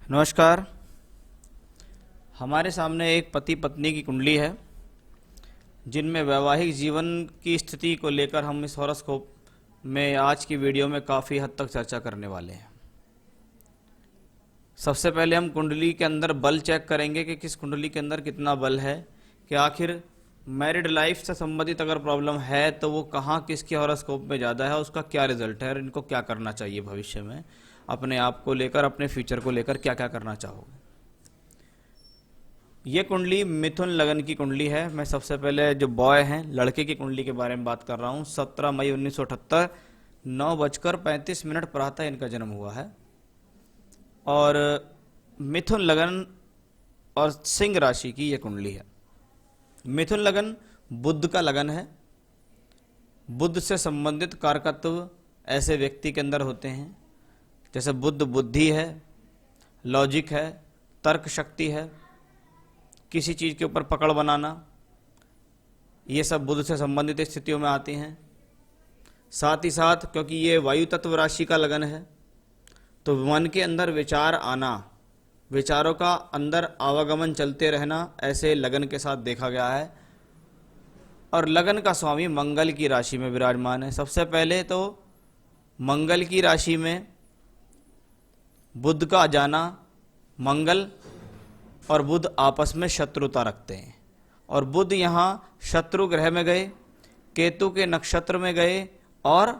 नमस्कार। हमारे सामने एक पति पत्नी की कुंडली है जिनमें वैवाहिक जीवन की स्थिति को लेकर हम इस हॉरोस्कोप में आज की वीडियो में काफ़ी हद तक चर्चा करने वाले हैं। सबसे पहले हम कुंडली के अंदर बल चेक करेंगे कि किस कुंडली के अंदर कितना बल है, कि आखिर मैरिड लाइफ से संबंधित अगर प्रॉब्लम है तो वो कहाँ किसके हॉरोस्कोप में ज़्यादा है, उसका क्या रिजल्ट है और इनको क्या करना चाहिए भविष्य में, अपने आप को लेकर, अपने फ्यूचर को लेकर क्या क्या करना चाहोगे। ये कुंडली मिथुन लगन की कुंडली है। मैं सबसे पहले जो बॉय हैं, लड़के की कुंडली के बारे में बात कर रहा हूँ। 17 मई 1978 9:35 प्रातः इनका जन्म हुआ है और मिथुन लगन और सिंह राशि की ये कुंडली है। मिथुन लगन बुध का लगन है। बुध से संबंधित कारकत्व ऐसे व्यक्ति के अंदर होते हैं जैसे बुध बुद्धि है, लॉजिक है, तर्क शक्ति है, किसी चीज़ के ऊपर पकड़ बनाना, ये सब बुध से संबंधित स्थितियों में आती हैं। साथ ही साथ क्योंकि ये वायु तत्व राशि का लगन है तो मन के अंदर विचार आना, विचारों का अंदर आवागमन चलते रहना ऐसे लगन के साथ देखा गया है। और लगन का स्वामी मंगल की राशि में विराजमान है। सबसे पहले तो मंगल की राशि में बुध का जाना, मंगल और बुध आपस में शत्रुता रखते हैं और बुध यहाँ शत्रु ग्रह में गए, केतु के नक्षत्र में गए और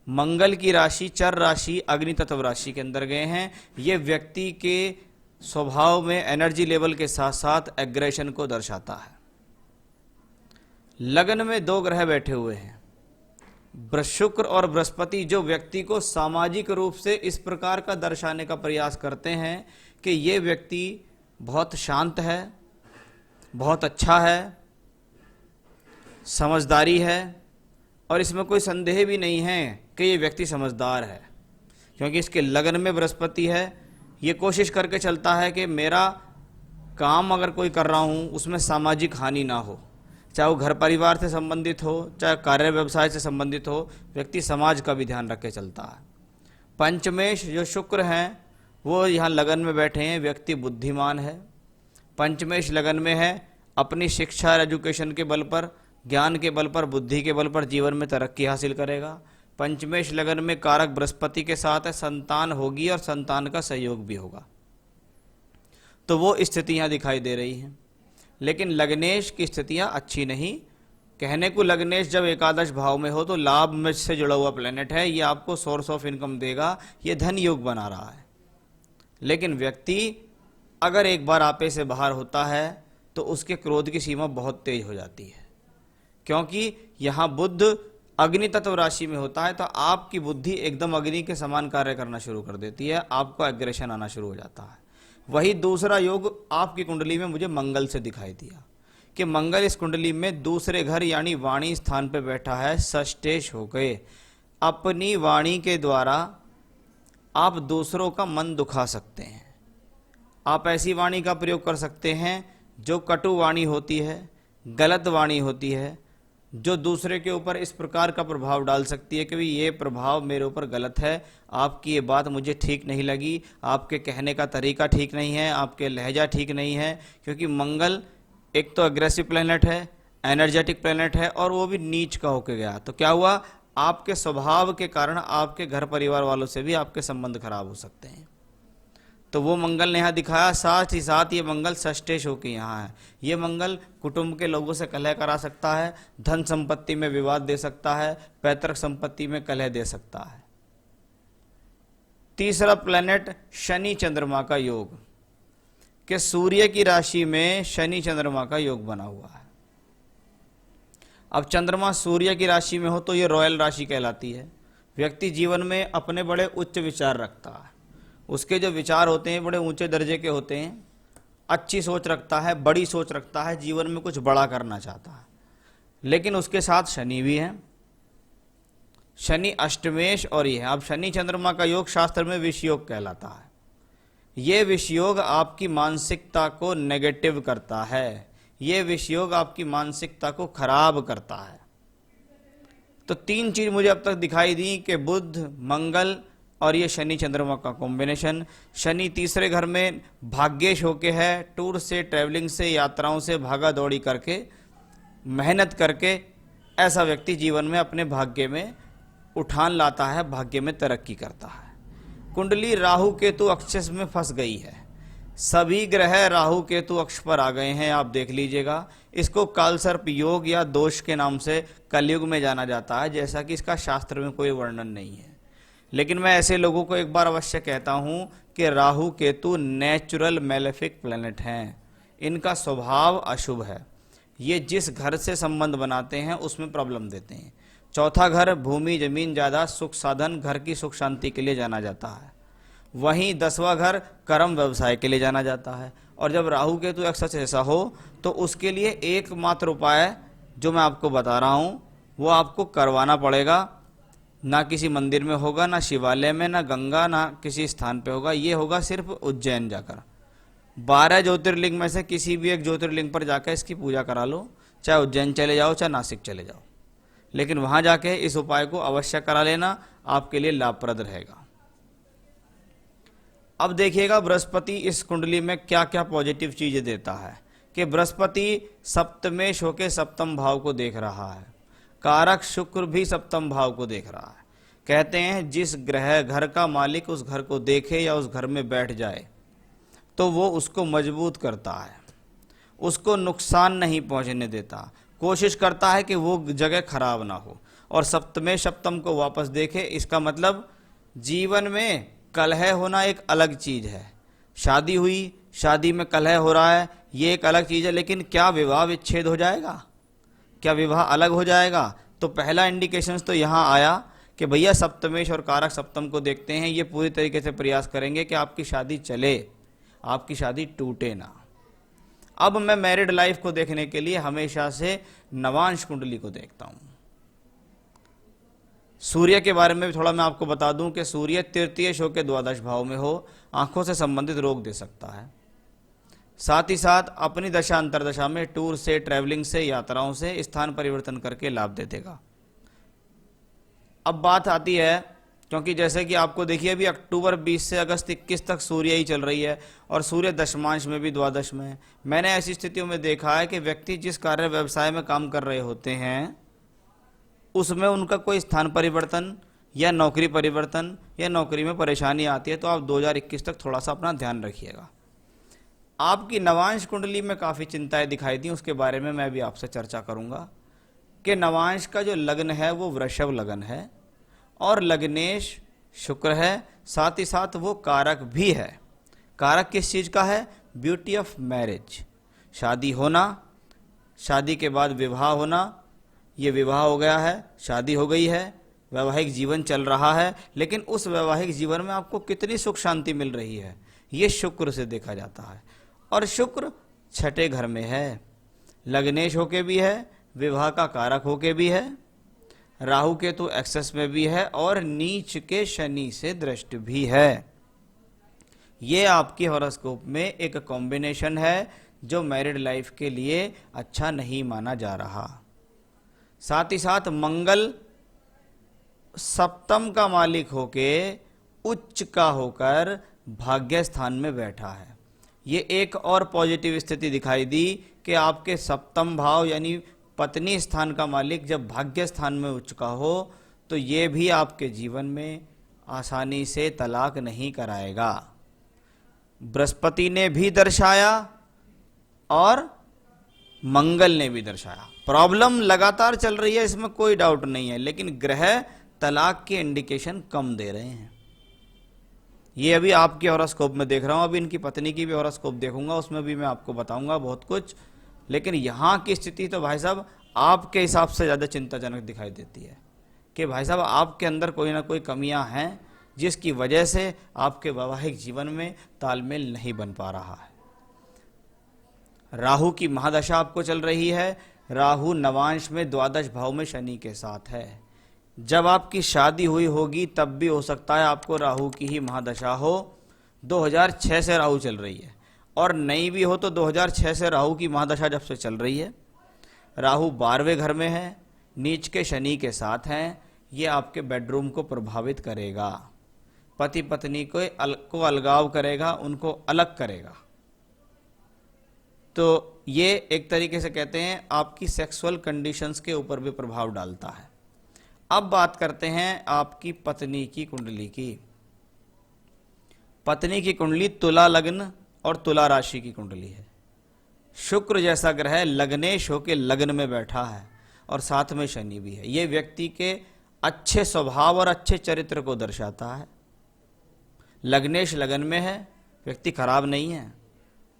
मंगल की राशि चर राशि अग्नि तत्व राशि के अंदर गए हैं। ये व्यक्ति के स्वभाव में एनर्जी लेवल के साथ साथ एग्रेशन को दर्शाता है। लगन में दो ग्रह बैठे हुए हैं, शुक्र और बृहस्पति, जो व्यक्ति को सामाजिक रूप से इस प्रकार का दर्शाने का प्रयास करते हैं कि ये व्यक्ति बहुत शांत है, बहुत अच्छा है, समझदारी है और इसमें कोई संदेह भी नहीं है कि ये व्यक्ति समझदार है, क्योंकि इसके लगन में बृहस्पति है। ये कोशिश करके चलता है कि मेरा काम अगर कोई कर रहा हूँ उसमें सामाजिक हानि ना हो, चाहे वो घर परिवार से संबंधित हो, चाहे कार्य व्यवसाय से संबंधित हो, व्यक्ति समाज का भी ध्यान रख के चलता है। पंचमेश जो शुक्र हैं वो यहाँ लगन में बैठे हैं। व्यक्ति बुद्धिमान है, पंचमेश लगन में है, अपनी शिक्षा और एजुकेशन के बल पर, ज्ञान के बल पर, बुद्धि के बल पर जीवन में तरक्की हासिल करेगा। पंचमेश लगन में कारक बृहस्पति के साथ है, संतान होगी और संतान का सहयोग भी होगा। तो वो स्थितियाँ दिखाई दे रही हैं, लेकिन लग्नेश की स्थितियाँ अच्छी नहीं। कहने को लग्नेश जब एकादश भाव में हो तो लाभ में से जुड़ा हुआ प्लेनेट है, ये आपको सोर्स ऑफ इनकम देगा, ये धन योग बना रहा है। लेकिन व्यक्ति अगर एक बार आपे से बाहर होता है तो उसके क्रोध की सीमा बहुत तेज हो जाती है, क्योंकि यहाँ बुध अग्नि तत्व राशि में होता है तो आपकी बुद्धि एकदम अग्नि के समान कार्य करना शुरू कर देती है, आपको एग्रेशन आना शुरू हो जाता है। वही दूसरा योग आपकी कुंडली में मुझे मंगल से दिखाई दिया कि मंगल इस कुंडली में दूसरे घर यानी वाणी स्थान पर बैठा है, षष्ठेश हो गए। अपनी वाणी के द्वारा आप दूसरों का मन दुखा सकते हैं। आप ऐसी वाणी का प्रयोग कर सकते हैं जो कटु वाणी होती है, गलत वाणी होती है, जो दूसरे के ऊपर इस प्रकार का प्रभाव डाल सकती है कि भाई ये प्रभाव मेरे ऊपर गलत है, आपकी ये बात मुझे ठीक नहीं लगी, आपके कहने का तरीका ठीक नहीं है, आपके लहजा ठीक नहीं है। क्योंकि मंगल एक तो अग्रेसिव प्लैनेट है, एनर्जेटिक प्लैनेट है और वो भी नीच का होके गया, तो क्या हुआ, आपके स्वभाव के कारण आपके घर परिवार वालों से भी आपके संबंध खराब हो सकते हैं। तो वो मंगल ने यहाँ दिखाया। साथ ही साथ ये मंगल षष्ठेश होकर यहाँ है। ये मंगल कुटुंब के लोगों से कलह करा सकता है, धन संपत्ति में विवाद दे सकता है, पैतृक संपत्ति में कलह दे सकता है। तीसरा प्लेनेट शनि चंद्रमा का योग, कि सूर्य की राशि में शनि चंद्रमा का योग बना हुआ है। अब चंद्रमा सूर्य की राशि में हो तो ये रॉयल राशि कहलाती है। व्यक्ति जीवन में अपने बड़े उच्च विचार रखता है, उसके जो विचार होते हैं बड़े ऊंचे दर्जे के होते हैं, अच्छी सोच रखता है, बड़ी सोच रखता है, जीवन में कुछ बड़ा करना चाहता है। लेकिन उसके साथ शनि भी है, शनि अष्टमेश और ये है। अब शनि चंद्रमा का योग शास्त्र में विषयोग कहलाता है। ये विषयोग आपकी मानसिकता को नेगेटिव करता है, ये विषयोग आपकी मानसिकता को खराब करता है। तो तीन चीज मुझे अब तक दिखाई दी कि बुध, मंगल और ये शनि चंद्रमा का कॉम्बिनेशन। शनि तीसरे घर में भाग्येश होके है, टूर से, ट्रैवलिंग से, यात्राओं से, भागा दौड़ी करके, मेहनत करके ऐसा व्यक्ति जीवन में अपने भाग्य में उठान लाता है, भाग्य में तरक्की करता है। कुंडली राहु केतु अक्षस में फंस गई है, सभी ग्रह राहु केतु अक्ष पर आ गए हैं, आप देख लीजिएगा। इसको कालसर्प योग या दोष के नाम से कलयुग में जाना जाता है, जैसा कि इसका शास्त्र में कोई वर्णन नहीं है। लेकिन मैं ऐसे लोगों को एक बार अवश्य कहता हूं कि Rahu Ketu natural malefic planet हैं, इनका स्वभाव अशुभ है। ये जिस घर से संबंध बनाते हैं उसमें प्रॉब्लम देते हैं। चौथा घर भूमि, जमीन, जायदाद, सुख साधन, घर की सुख शांति के लिए जाना जाता है। वहीं 10वां घर कर्म व्यवसाय के लिए जाना जाता है। और जब राहु केतु एक्सेस ऐसा हो तो उसके लिए एकमात्र उपाय जो मैं आपको बता रहा हूँ वो आपको करवाना पड़ेगा। ना किसी मंदिर में होगा, ना शिवालय में, ना गंगा, ना किसी स्थान पे होगा। ये होगा सिर्फ उज्जैन जाकर। 12 ज्योतिर्लिंग में से किसी भी एक ज्योतिर्लिंग पर जाकर इसकी पूजा करा लो, चाहे उज्जैन चले जाओ, चाहे नासिक चले जाओ, लेकिन वहां जाके इस उपाय को अवश्य करा लेना, आपके लिए लाभप्रद रहेगा। अब देखिएगा बृहस्पति इस कुंडली में क्या क्या पॉजिटिव चीजें देता है कि बृहस्पति सप्तमेश होके सप्तम भाव को देख रहा है, कारक शुक्र भी सप्तम भाव को देख रहा है। कहते हैं जिस ग्रह घर का मालिक उस घर को देखे या उस घर में बैठ जाए तो वो उसको मजबूत करता है, उसको नुकसान नहीं पहुंचने देता, कोशिश करता है कि वो जगह खराब ना हो। और सप्तमें सप्तम को वापस देखे, इसका मतलब जीवन में कलह होना एक अलग चीज है। शादी हुई, शादी में कलह हो रहा है, ये एक अलग चीज है, लेकिन क्या विवाह विच्छेद हो जाएगा? क्या विवाह अलग हो जाएगा? तो पहला इंडिकेशंस तो यहाँ आया कि भैया सप्तमेश और कारक सप्तम को देखते हैं, ये पूरी तरीके से प्रयास करेंगे कि आपकी शादी चले, आपकी शादी टूटे ना। अब मैं मैरिड लाइफ को देखने के लिए हमेशा से नवांश कुंडली को देखता हूं। सूर्य के बारे में भी थोड़ा मैं आपको बता दूं कि सूर्य तृतीय शो के द्वादश भाव में हो, आंखों से संबंधित रोग दे सकता है। साथ ही साथ अपनी दशा अंतरदशा में टूर से, ट्रैवलिंग से, यात्राओं से स्थान परिवर्तन करके लाभ दे देगा। अब बात आती है, क्योंकि जैसे कि आपको देखिए अभी अक्टूबर 20 से अगस्त 21 तक सूर्य ही चल रही है और सूर्य दशमांश में भी द्वादश में। मैंने ऐसी स्थितियों में देखा है कि व्यक्ति जिस कार्य व्यवसाय में काम कर रहे होते हैं उसमें उनका कोई स्थान परिवर्तन या नौकरी परिवर्तन या नौकरी में परेशानी आती है, तो आप 2021 तक थोड़ा सा अपना ध्यान रखिएगा। आपकी नवांश कुंडली में काफ़ी चिंताएं दिखाई दी, उसके बारे में मैं भी आपसे चर्चा करूंगा कि नवांश का जो लग्न है वो वृषभ लग्न है और लग्नेश शुक्र है, साथ ही साथ वो कारक भी है। कारक किस चीज़ का है? ब्यूटी ऑफ मैरिज, शादी होना, शादी के बाद विवाह होना। ये विवाह हो गया है, शादी हो गई है, वैवाहिक जीवन चल रहा है, लेकिन उस वैवाहिक जीवन में आपको कितनी सुख शांति मिल रही है, ये शुक्र से देखा जाता है। और शुक्र छठे घर में है, लग्नेश होके भी है, विवाह का कारक होके भी है, राहु केतु एक्सेस में भी है और नीच के शनि से दृष्ट भी है। ये आपकी हॉरोस्कोप में एक कॉम्बिनेशन है जो मैरिड लाइफ के लिए अच्छा नहीं माना जा रहा। साथ ही साथ मंगल सप्तम का मालिक होके उच्च का होकर भाग्य स्थान में बैठा है। ये एक और पॉजिटिव स्थिति दिखाई दी कि आपके सप्तम भाव यानी पत्नी स्थान का मालिक जब भाग्य स्थान में उच्च का हो तो ये भी आपके जीवन में आसानी से तलाक नहीं कराएगा। बृहस्पति ने भी दर्शाया और मंगल ने भी दर्शाया। प्रॉब्लम लगातार चल रही है, इसमें कोई डाउट नहीं है, लेकिन ग्रह तलाक के इंडिकेशन कम दे रहे हैं। ये अभी आपके हॉरोस्कोप में देख रहा हूं, अभी इनकी पत्नी की भी हॉरोस्कोप देखूंगा, उसमें भी मैं आपको बताऊंगा बहुत कुछ। लेकिन यहाँ की स्थिति तो भाई साहब आपके हिसाब से ज़्यादा चिंताजनक दिखाई देती है कि भाई साहब आपके अंदर कोई ना कोई कमियां हैं जिसकी वजह से आपके वैवाहिक जीवन में तालमेल नहीं बन पा रहा है। राहु की महादशा आपको चल रही है, राहु नवांश में द्वादश भाव में शनि के साथ है। जब आपकी शादी हुई होगी तब भी हो सकता है आपको राहु की ही महादशा हो। 2006 से राहु चल रही है और नहीं भी हो तो 2006 से राहु की महादशा जब से चल रही है। राहु 12वें घर में है, नीच के शनि के साथ हैं, ये आपके बेडरूम को प्रभावित करेगा। पति पत्नी को अलगाव करेगा, उनको अलग करेगा। तो ये एक तरीके से कहते हैं आपकी सेक्सुअल कंडीशंस के ऊपर भी प्रभाव डालता है। अब बात करते हैं आपकी पत्नी की कुंडली की। पत्नी की कुंडली तुला लग्न और तुला राशि की कुंडली है। शुक्र जैसा ग्रह लग्नेश होकर लग्न में बैठा है और साथ में शनि भी है। ये व्यक्ति के अच्छे स्वभाव और अच्छे चरित्र को दर्शाता है। लग्नेश लगन में है, व्यक्ति खराब नहीं है,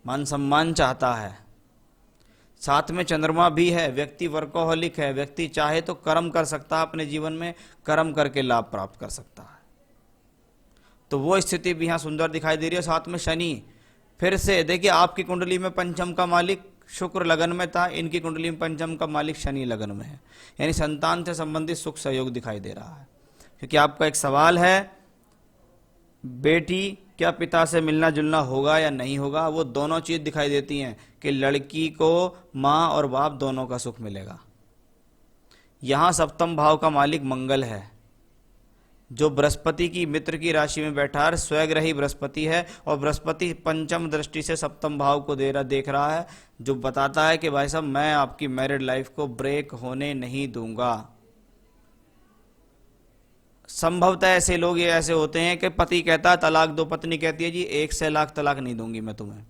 मान सम्मान चाहता है। साथ में चंद्रमा भी है, व्यक्ति वर्कोहलिक है, व्यक्ति चाहे तो कर्म कर सकता है, अपने जीवन में कर्म करके लाभ प्राप्त कर सकता है। तो वो स्थिति भी यहाँ सुंदर दिखाई दे रही है। साथ में शनि, फिर से देखिए आपकी कुंडली में पंचम का मालिक शुक्र लगन में था, इनकी कुंडली में पंचम का मालिक शनि लगन में है, यानी संतान से संबंधित सुख सहयोग दिखाई दे रहा है। क्योंकि आपका एक सवाल है, बेटी क्या पिता से मिलना जुलना होगा या नहीं होगा, वो दोनों चीज दिखाई देती हैं कि लड़की को माँ और बाप दोनों का सुख मिलेगा। यहां सप्तम भाव का मालिक मंगल है, जो बृहस्पति की मित्र की राशि में बैठा है, स्वग्रही बृहस्पति है, और बृहस्पति पंचम दृष्टि से सप्तम भाव को देख रहा है, जो बताता है कि भाई साहब मैं आपकी मैरिड लाइफ को ब्रेक होने नहीं दूंगा। संभवतः ऐसे लोग ये ऐसे होते हैं कि पति कहता है तलाक दो, पत्नी कहती है जी 1 से लाख तलाक नहीं दूंगी मैं तुम्हें,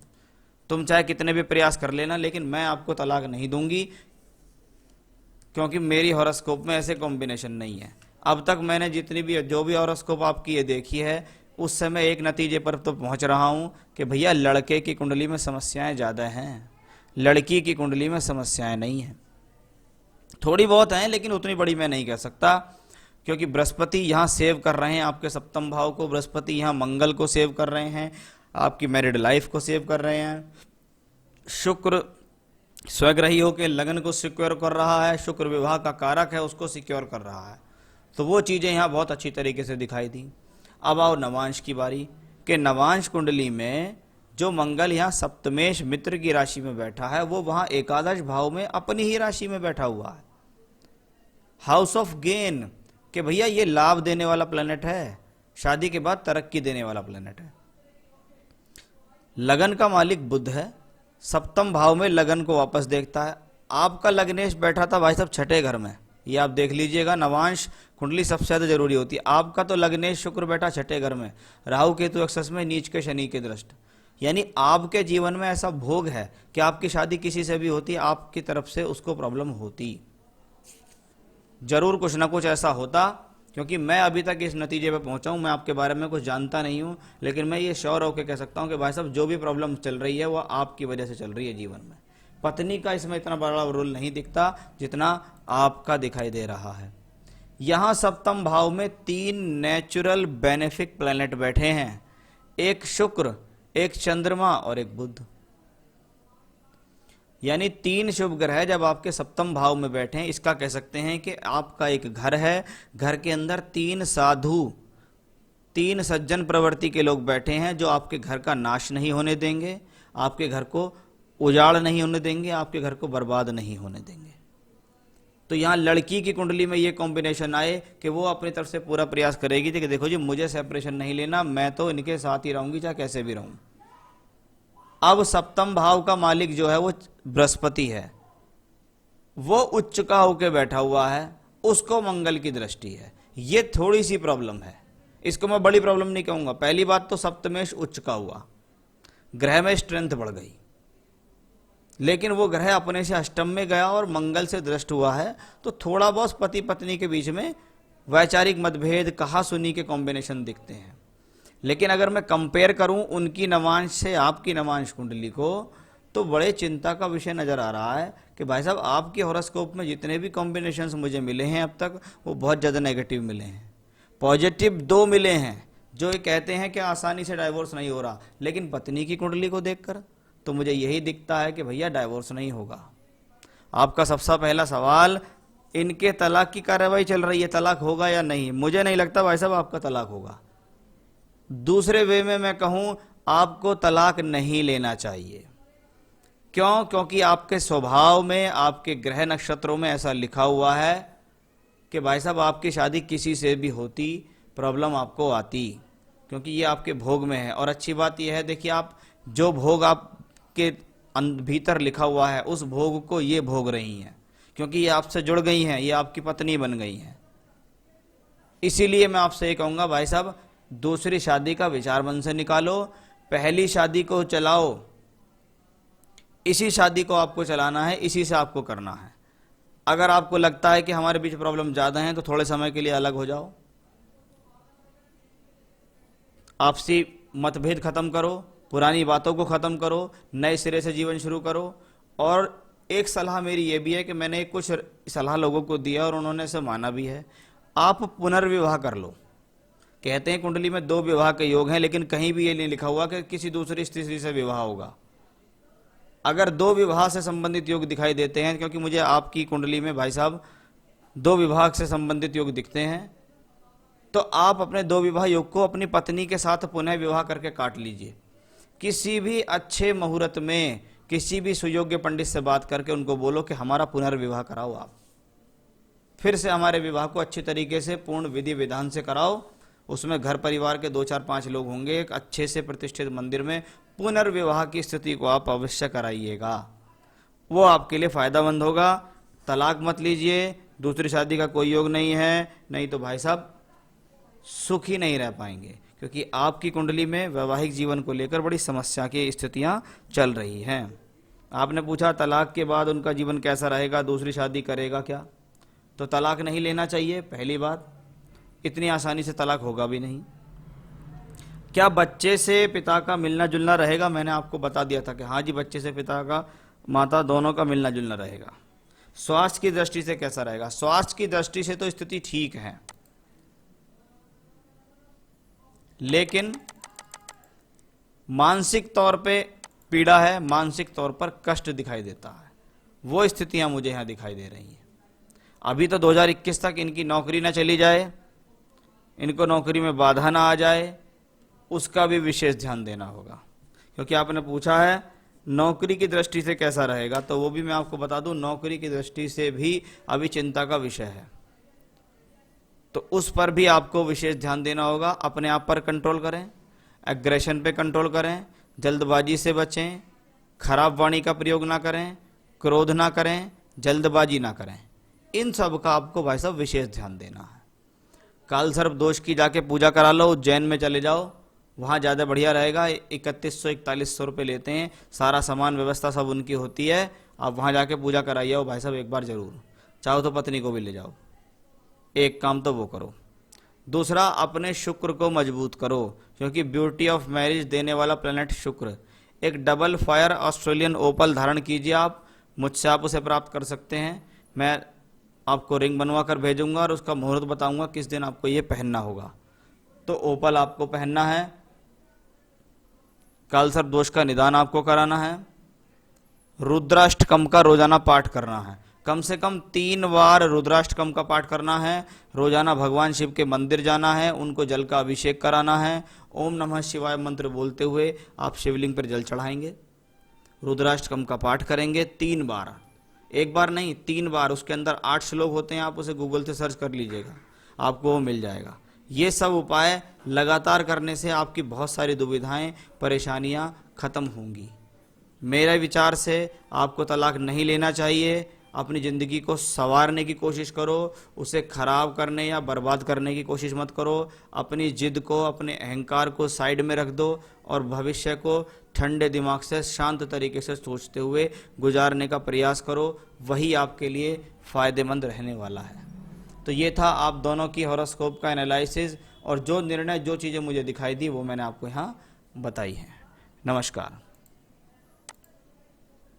तुम चाहे कितने भी प्रयास कर लेना लेकिन मैं आपको तलाक नहीं दूंगी, क्योंकि मेरी हॉरोस्कोप में ऐसे कॉम्बिनेशन नहीं है। अब तक मैंने जितनी भी जो भी हॉरोस्कोप आपकी ये देखी है, उससे मैं एक नतीजे पर तो पहुंच रहा हूं कि भैया लड़के की कुंडली में समस्याएं ज़्यादा हैं, लड़की की कुंडली में समस्याएं नहीं हैं। थोड़ी बहुत हैं लेकिन उतनी बड़ी मैं नहीं कह सकता, क्योंकि बृहस्पति यहाँ सेव कर रहे हैं आपके सप्तम भाव को, बृहस्पति यहाँ मंगल को सेव कर रहे हैं, आपकी मैरिड लाइफ को सेव कर रहे हैं। शुक्र स्वग्रही होकर लगन को सिक्योर कर रहा है, शुक्र विवाह का कारक है, उसको सिक्योर कर रहा है। तो वो चीज़ें यहाँ बहुत अच्छी तरीके से दिखाई दी। अब आओ नवांश की बारी, कि नवांश कुंडली में जो मंगल यहाँ सप्तमेश मित्र की राशि में बैठा है, वो वहाँ एकादश भाव में अपनी ही राशि में बैठा हुआ है, हाउस ऑफ गेन, कि भैया ये लाभ देने वाला प्लेनेट है, शादी के बाद तरक्की देने वाला प्लेनेट है। लगन का मालिक बुध है, सप्तम भाव में लगन को वापस देखता है। आपका लग्नेश बैठा था भाई साहब छठे घर में, ये आप देख लीजिएगा, नवांश कुंडली सबसे ज्यादा जरूरी होती है। आपका तो लग्नेश शुक्र बैठा छठे घर में, राहु केतु एक्सेस में, नीच के शनि के दृष्ट, यानी आपके जीवन में ऐसा भोग है कि आपकी शादी किसी से भी होती, आपकी तरफ से उसको प्रॉब्लम होती, जरूर कुछ ना कुछ ऐसा होता। क्योंकि मैं अभी तक इस नतीजे पे पहुंचा हूं, मैं आपके बारे में कुछ जानता नहीं हूं, लेकिन मैं ये श्योर होकर कह सकता हूं कि भाई साहब जो भी प्रॉब्लम चल रही है वो आपकी वजह से चल रही है जीवन में। पत्नी का इसमें इतना बड़ा रोल नहीं दिखता जितना आपका दिखाई दे रहा है। यहां सप्तम भाव में 3 नेचुरल बेनिफिक प्लैनेट बैठे हैं, एक शुक्र, एक चंद्रमा और एक बुध, यानी 3 शुभ ग्रह जब आपके सप्तम भाव में बैठे हैं, इसका कह सकते हैं कि आपका एक घर है, घर के अंदर 3 साधु, 3 सज्जन प्रवृत्ति के लोग बैठे हैं, जो आपके घर का नाश नहीं होने देंगे, आपके घर को उजाड़ नहीं होने देंगे, आपके घर को बर्बाद नहीं होने देंगे। तो यहाँ लड़की की कुंडली में ये कॉम्बिनेशन आए कि वो अपनी तरफ से पूरा प्रयास करेगी कि देखो जी मुझे सेपरेशन नहीं लेना, मैं तो इनके साथ ही रहूंगी चाहे कैसे भी रहूं। अब सप्तम भाव का मालिक जो है वो बृहस्पति है, वो उच्च का होकर बैठा हुआ है, उसको मंगल की दृष्टि है। ये थोड़ी सी प्रॉब्लम है, इसको मैं बड़ी प्रॉब्लम नहीं कहूंगा। पहली बात तो सप्तमेश उच्च का हुआ, ग्रह में स्ट्रेंथ बढ़ गई, लेकिन वो ग्रह अपने से अष्टम में गया और मंगल से दृष्ट हुआ है, तो थोड़ा बहुत पति पत्नी के बीच में वैचारिक मतभेद, कहा सुनी के कॉम्बिनेशन दिखते हैं। लेकिन अगर मैं कंपेयर करूं उनकी नवांश से आपकी नवांश कुंडली को, तो बड़े चिंता का विषय नजर आ रहा है कि भाई साहब आपके हॉरोस्कोप में जितने भी कॉम्बिनेशंस मुझे मिले हैं अब तक, वो बहुत ज़्यादा नेगेटिव मिले हैं। पॉजिटिव 2 मिले हैं जो ये कहते हैं कि आसानी से डाइवोर्स नहीं हो रहा, लेकिन पत्नी की कुंडली को देखकर तो मुझे यही दिखता है कि भैया डाइवोर्स नहीं होगा। आपका सबसे पहला सवाल, इनके तलाक की कार्रवाई चल रही है, तलाक होगा या नहीं? मुझे नहीं लगता भाई साहब आपका तलाक होगा। दूसरे वे में मैं कहूं, आपको तलाक नहीं लेना चाहिए। क्यों? क्योंकि आपके स्वभाव में, आपके ग्रह नक्षत्रों में ऐसा लिखा हुआ है कि भाई साहब आपकी शादी किसी से भी होती, प्रॉब्लम आपको आती, क्योंकि ये आपके भोग में है। और अच्छी बात यह है, देखिए आप जो भोग आपके भीतर लिखा हुआ है उस भोग को ये भोग रही हैं, क्योंकि ये आपसे जुड़ गई हैं, ये आपकी पत्नी बन गई हैं। इसीलिए मैं आपसे ये कहूँगा भाई साहब, दूसरी शादी का विचार मन से निकालो, पहली शादी को चलाओ, इसी शादी को आपको चलाना है, इसी से आपको करना है। अगर आपको लगता है कि हमारे बीच प्रॉब्लम ज़्यादा है तो थोड़े समय के लिए अलग हो जाओ, आपसी मतभेद खत्म करो, पुरानी बातों को खत्म करो, नए सिरे से जीवन शुरू करो। और एक सलाह मेरी ये भी है कि मैंने कुछ सलाह लोगों को दिया और उन्होंने इसे माना भी है, आप पुनर्विवाह कर लो। कहते हैं कुंडली में 2 विवाह के योग हैं, लेकिन कहीं भी ये नहीं लिखा हुआ कि किसी दूसरी स्त्री से विवाह होगा। अगर 2 विवाह से संबंधित योग दिखाई देते हैं, क्योंकि मुझे आपकी कुंडली में भाई साहब 2 विवाह से संबंधित योग दिखते हैं, तो आप अपने 2 विवाह योग को अपनी पत्नी के साथ पुनः विवाह करके काट लीजिए। किसी भी अच्छे मुहूर्त में किसी भी सुयोग्य पंडित से बात करके उनको बोलो कि हमारा पुनर्विवाह कराओ, आप फिर से हमारे विवाह को अच्छी तरीके से पूर्ण विधि विधान से कराओ। उसमें घर परिवार के 2 4 5 लोग होंगे, एक अच्छे से प्रतिष्ठित मंदिर में पुनर्विवाह की स्थिति को आप अवश्य कराइएगा, वो आपके लिए फायदेमंद होगा। तलाक मत लीजिए, दूसरी शादी का कोई योग नहीं है, नहीं तो भाई साहब सुखी नहीं रह पाएंगे, क्योंकि आपकी कुंडली में वैवाहिक जीवन को लेकर बड़ी समस्या की स्थितियां चल रही हैं। आपने पूछा तलाक के बाद उनका जीवन कैसा रहेगा, दूसरी शादी करेगा क्या? तो तलाक नहीं लेना चाहिए, पहली बात। इतनी आसानी से तलाक होगा भी नहीं। क्या बच्चे से पिता का मिलना जुलना रहेगा? मैंने आपको बता दिया था कि हाँ जी, बच्चे से पिता का माता दोनों का मिलना जुलना रहेगा। स्वास्थ्य की दृष्टि से कैसा रहेगा? स्वास्थ्य की दृष्टि से तो स्थिति ठीक है, लेकिन मानसिक तौर पे पीड़ा है, मानसिक तौर पर कष्ट दिखाई देता है, वो स्थितियां मुझे यहां दिखाई दे रही हैं। अभी तो 2021 तक इनकी नौकरी ना चली जाए, इनको नौकरी में बाधा ना आ जाए, उसका भी विशेष ध्यान देना होगा। क्योंकि आपने पूछा है नौकरी की दृष्टि से कैसा रहेगा, तो वो भी मैं आपको बता दूं, नौकरी की दृष्टि से भी अभी चिंता का विषय है, तो उस पर भी आपको विशेष ध्यान देना होगा। अपने आप पर कंट्रोल करें, एग्रेशन पे कंट्रोल करें, जल्दबाजी से बचें, खराब वाणी का प्रयोग ना करें, क्रोध ना करें, जल्दबाजी ना करें। इन सब का आपको भाई साहब विशेष ध्यान देना है। काल सर्प दोष की जाके पूजा करा लो, उज्जैन में चले जाओ, वहाँ ज़्यादा बढ़िया रहेगा। 3100-4100 रुपये लेते हैं, सारा सामान व्यवस्था सब उनकी होती है। आप वहाँ जाके पूजा कराइए हो भाई साहब एक बार ज़रूर, चाहो तो पत्नी को भी ले जाओ। एक काम तो वो करो। दूसरा, अपने शुक्र को मजबूत करो, क्योंकि ब्यूटी ऑफ मैरिज देने वाला प्लैनेट शुक्र। एक डबल फायर ऑस्ट्रेलियन ओपल धारण कीजिए आप, मुझसे आप उसे प्राप्त कर सकते हैं। मैं आपको रिंग बनवा कर भेजूंगा और उसका मुहूर्त बताऊंगा किस दिन आपको ये पहनना होगा। तो ओपल आपको पहनना है, कालसर्प दोष का निदान आपको कराना है, रुद्राष्टकम का रोजाना पाठ करना है, कम से कम 3 बार रुद्राष्टकम का पाठ करना है। रोजाना भगवान शिव के मंदिर जाना है, उनको जल का अभिषेक कराना है। ओम नमः शिवाय मंत्र बोलते हुए आप शिवलिंग पर जल चढ़ाएंगे, रुद्राष्टकम का पाठ करेंगे 3 बार, एक बार नहीं 3 बार। उसके अंदर 8 श्लोक होते हैं, आप उसे गूगल से सर्च कर लीजिएगा, आपको वो मिल जाएगा। ये सब उपाय लगातार करने से आपकी बहुत सारी दुविधाएं परेशानियां खत्म होंगी। मेरे विचार से आपको तलाक नहीं लेना चाहिए। अपनी ज़िंदगी को संवारने की कोशिश करो, उसे खराब करने या बर्बाद करने की कोशिश मत करो। अपनी जिद को, अपने अहंकार को साइड में रख दो और भविष्य को ठंडे दिमाग से शांत तरीके से सोचते हुए गुजारने का प्रयास करो, वही आपके लिए फ़ायदेमंद रहने वाला है। तो ये था आप दोनों की हॉरोस्कोप का एनालिसिस, और जो निर्णय जो चीज़ें मुझे दिखाई दी वो मैंने आपको यहाँ बताई हैं। नमस्कार।